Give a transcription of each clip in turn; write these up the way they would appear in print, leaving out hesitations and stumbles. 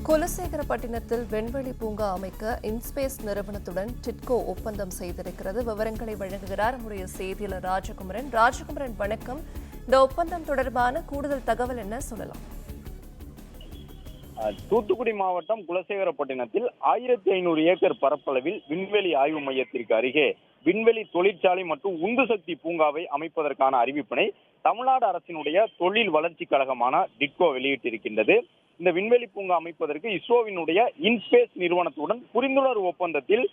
குலசேகரப்பட்டினத்தில் விண்வெளி பூங்கா அமைக்க இன்ஸ்பேஸ் நிறுவனத்துடன் டிட்கோ ஒப்பந்தம் செய்திருக்கிறது. விவரங்களை வழங்குகிறார் நம்முடைய செய்தியாளர் ராஜகுமரன். ராஜகுமரன், வணக்கம். இந்த ஒப்பந்தம் தொடர்பான கூடுதல் தகவல் என்ன சொல்லலாம்? தூத்துக்குடி மாவட்டம் குலசேகரப்பட்டினத்தில் 1500 ஏக்கர் பரப்பளவில் விண்வெளி ஆய்வு மையத்திற்கு அருகே விண்வெளி தொழிற்சாலை மற்றும் உந்து சக்தி பூங்காவை அமைப்பதற்கான அறிவிப்பினை தமிழ்நாடு அரசினுடைய தொழில் வளர்ச்சி கழகமான டிட்கோ வெளியிட்டிருக்கின்றது. இந்த விண்வெளி பூங்கா அமைப்பதற்கு இஸ்ரோவினுடைய இன்ஸ்பேஸ் நிறுவனத்துடன் புரிந்துணர்வு ஒப்பந்தத்தில்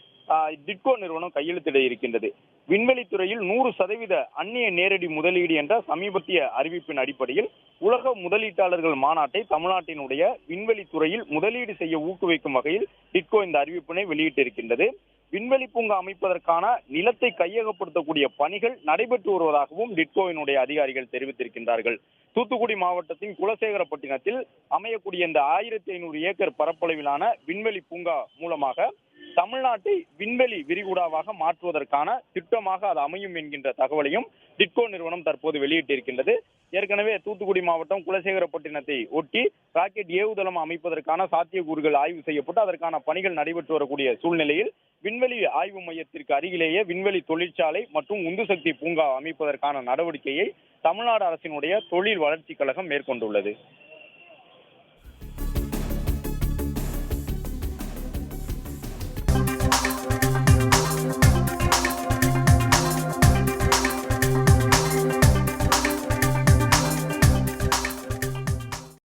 டிட்கோ நிறுவனம் கையெழுத்திட இருக்கின்றது. விண்வெளி துறையில் 100% அந்நிய நேரடி முதலீடு என்ற சமீபத்திய அறிவிப்பின் அடிப்படையில் உலக முதலீட்டாளர்கள் மாநாட்டை தமிழ்நாட்டினுடைய விண்வெளி துறையில் முதலீடு செய்ய ஊக்குவிக்கும் வகையில் டிட்கோ இந்த அறிவிப்பினை வெளியிட்டிருக்கின்றது. விண்வெளி பூங்கா அமைப்பதற்கான நிலத்தை கையகப்படுத்தக்கூடிய பணிகள் நடைபெற்று வருவதாகவும் டிட்கோவினுடைய அதிகாரிகள் தெரிவித்திருக்கின்றார்கள். தூத்துக்குடி மாவட்டத்தின் குலசேகரப்பட்டினத்தில் அமையக்கூடிய இந்த 1500 ஏக்கர் பரப்பளவிலான விண்வெளி பூங்கா மூலமாக தமிழ்நாட்டை விண்வெளி விரிகுடாவாக மாற்றுவதற்கான திட்டமாக அது அமையும் என்கின்ற தகவலையும் டிட்கோ நிறுவனம் தற்போது வெளியிட்டிருக்கின்றது. ஏற்கனவே தூத்துக்குடி மாவட்டம் குலசேகரப்பட்டினத்தை ஒட்டி ராக்கெட் ஏவுதளம் அமைப்பதற்கான சாத்தியக்கூறுகள் ஆய்வு செய்யப்பட்டு அதற்கான பணிகள் நடைபெற்று வரக்கூடிய சூழ்நிலையில் விண்வெளி ஆய்வு மையத்திற்கு அருகிலேயே விண்வெளி தொழிற்சாலை மற்றும் உந்து சக்தி பூங்கா அமைப்பதற்கான நடவடிக்கையை தமிழ்நாடு அரசினுடைய தொழில் வளர்ச்சி கழகம் மேற்கொண்டுள்ளது.